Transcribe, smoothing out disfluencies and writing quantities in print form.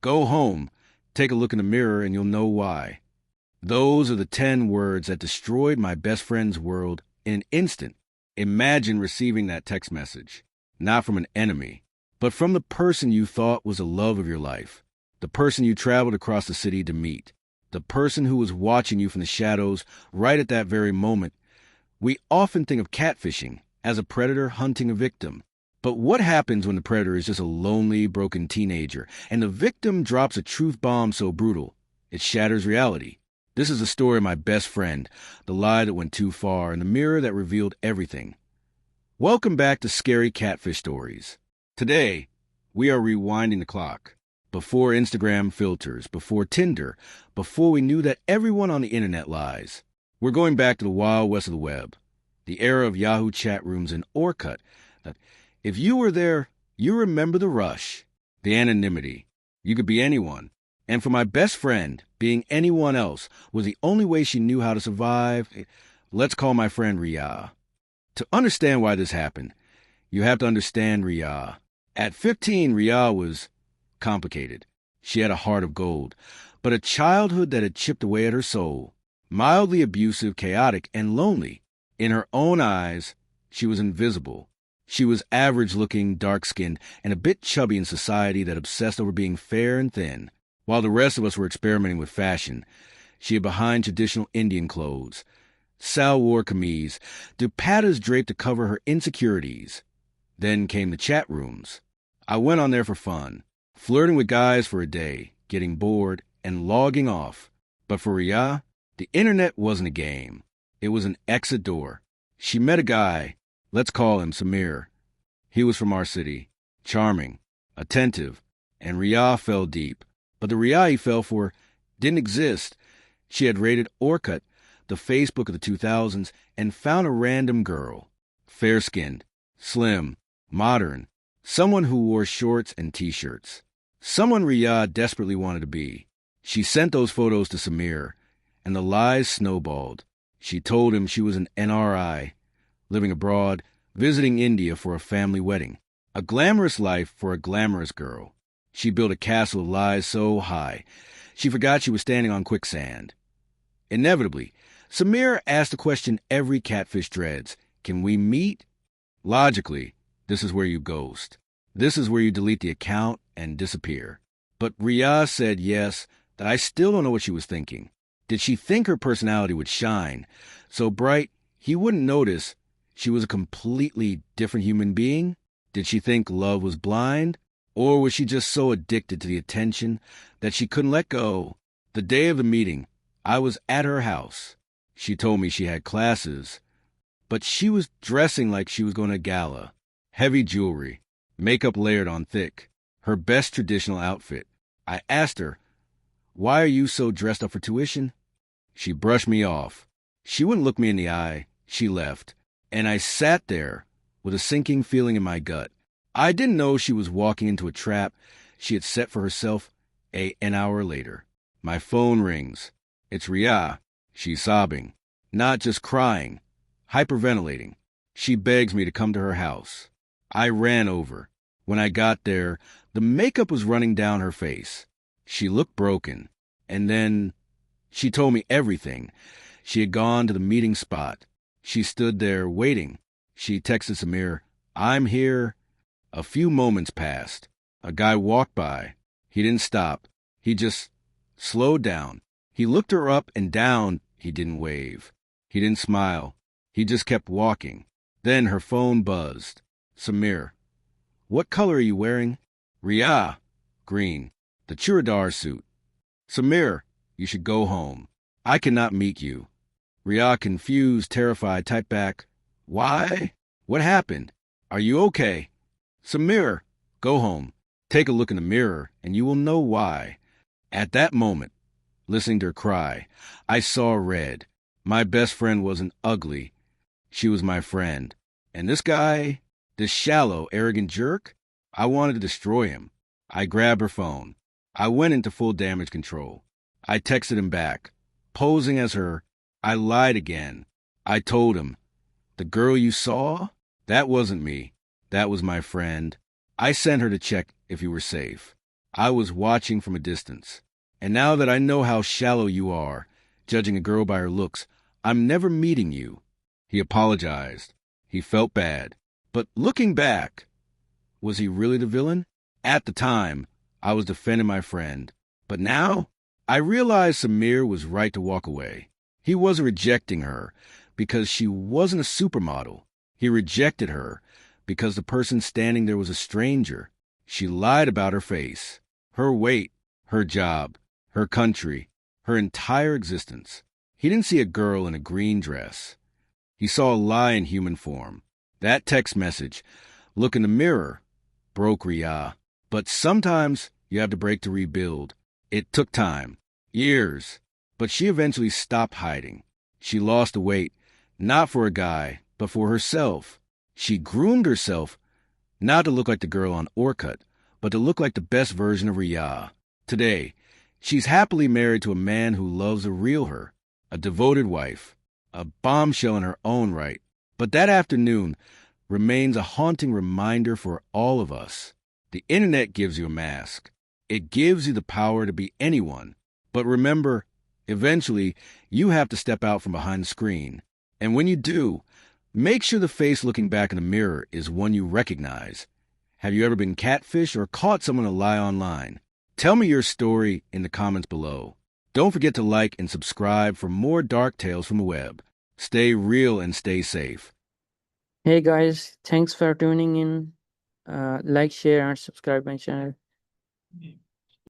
Go home. Take a look in the mirror and you'll know why. Those are the 10 words that destroyed my best friend's world in an instant. Imagine receiving that text message, not from an enemy, but from the person you thought was the love of your life, the person you traveled across the city to meet, the person who was watching you from the shadows right at that very moment. We often think of catfishing as a predator hunting a victim. But what happens when the predator is just a lonely, broken teenager, and the victim drops a truth bomb so brutal, it shatters reality? This is the story of my best friend, the lie that went too far, and the mirror that revealed everything. Welcome back to Scary Catfish Stories. Today, we are rewinding the clock. Before Instagram filters, before Tinder, before we knew that everyone on the internet lies. We're going back to the wild west of the web, the era of Yahoo Chatrooms and Orkut. If you were there, you remember the rush, the anonymity. You could be anyone. And for my best friend, being anyone else was the only way she knew how to survive. Let's call my friend Riyah. To understand why this happened, you have to understand Riyah. At 15, Riyah was complicated. She had a heart of gold, but a childhood that had chipped away at her soul. Mildly abusive, chaotic, and lonely. In her own eyes, she was invisible. She was average-looking, dark-skinned, and a bit chubby in society that obsessed over being fair and thin. While the rest of us were experimenting with fashion, she hid behind traditional Indian clothes. Sal wore kameez, dupattas draped to cover her insecurities. Then came the chat rooms. I went on there for fun, flirting with guys for a day, getting bored, and logging off. But for Riyah, the internet wasn't a game. It was an exit door. She met a guy. Let's call him Samir. He was from our city, charming, attentive, and Riyah fell deep. But the Riyah he fell for didn't exist. She had raided Orkut, the Facebook of the 2000s, and found a random girl. Fair-skinned, slim, modern, someone who wore shorts and T-shirts. Someone Riyah desperately wanted to be. She sent those photos to Samir, and the lies snowballed. She told him she was an NRI, living abroad, visiting India for a family wedding. A glamorous life for a glamorous girl. She built a castle of lies so high, she forgot she was standing on quicksand. Inevitably, Samir asked the question every catfish dreads. Can we meet? Logically, this is where you ghost. This is where you delete the account and disappear. But Riyah said yes, that I still don't know what she was thinking. Did she think her personality would shine so bright he wouldn't notice she was a completely different human being? Did she think love was blind? Or was she just so addicted to the attention that she couldn't let go? The day of the meeting, I was at her house. She told me she had classes, but she was dressing like she was going to a gala. Heavy jewelry, makeup layered on thick, her best traditional outfit. I asked her, "Why are you so dressed up for tuition?" She brushed me off. She wouldn't look me in the eye. She left. And I sat there with a sinking feeling in my gut. I didn't know she was walking into a trap she had set for herself an hour later. My phone rings. It's Riyah. She's sobbing. Not just crying. Hyperventilating. She begs me to come to her house. I ran over. When I got there, the makeup was running down her face. She looked broken. And then she told me everything. She had gone to the meeting spot. She stood there waiting. She texted Samir, "I'm here." A few moments passed. A guy walked by. He didn't stop. He just slowed down. He looked her up and down. He didn't wave. He didn't smile. He just kept walking. Then her phone buzzed. "Samir, what color are you wearing?" "Riyah." "Green. The Churidar suit." "Samir, you should go home. I cannot meet you." Riyah, confused, terrified, typed back, "Why? What happened? Are you okay?" "Samir, go home. Take a look in the mirror, and you will know why." At that moment, listening to her cry, I saw red. My best friend wasn't ugly. She was my friend. And this guy, this shallow, arrogant jerk, I wanted to destroy him. I grabbed her phone. I went into full damage control. I texted him back, posing as her. I lied again. I told him, "The girl you saw? That wasn't me. That was my friend. I sent her to check if you were safe." I was watching from a distance. And now that I know how shallow you are, judging a girl by her looks, I'm never meeting you." He apologized. He felt bad. But looking back, was he really the villain? At the time, I was defending my friend. But now, I realized Samir was right to walk away. He wasn't rejecting her because she wasn't a supermodel. He rejected her because the person standing there was a stranger. She lied about her face, her weight, her job, her country, her entire existence. He didn't see a girl in a green dress. He saw a lie in human form. That text message, "Look in the mirror," broke Riyah. But sometimes you have to break to rebuild. It took time, years, but she eventually stopped hiding. She lost the weight, not for a guy, but for herself. She groomed herself not to look like the girl on Orkut, but to look like the best version of Riyah. Today, she's happily married to a man who loves the real her, a devoted wife, a bombshell in her own right. But that afternoon remains a haunting reminder for all of us. The internet gives you a mask. It gives you the power to be anyone. But remember, eventually, you have to step out from behind the screen. And when you do, make sure the face looking back in the mirror is one you recognize. Have you ever been catfished or caught someone a lie online? Tell me your story in the comments below. Don't forget to like and subscribe for more dark tales from the web. Stay real and stay safe. Hey guys, thanks for tuning in. Like, share, and subscribe my channel.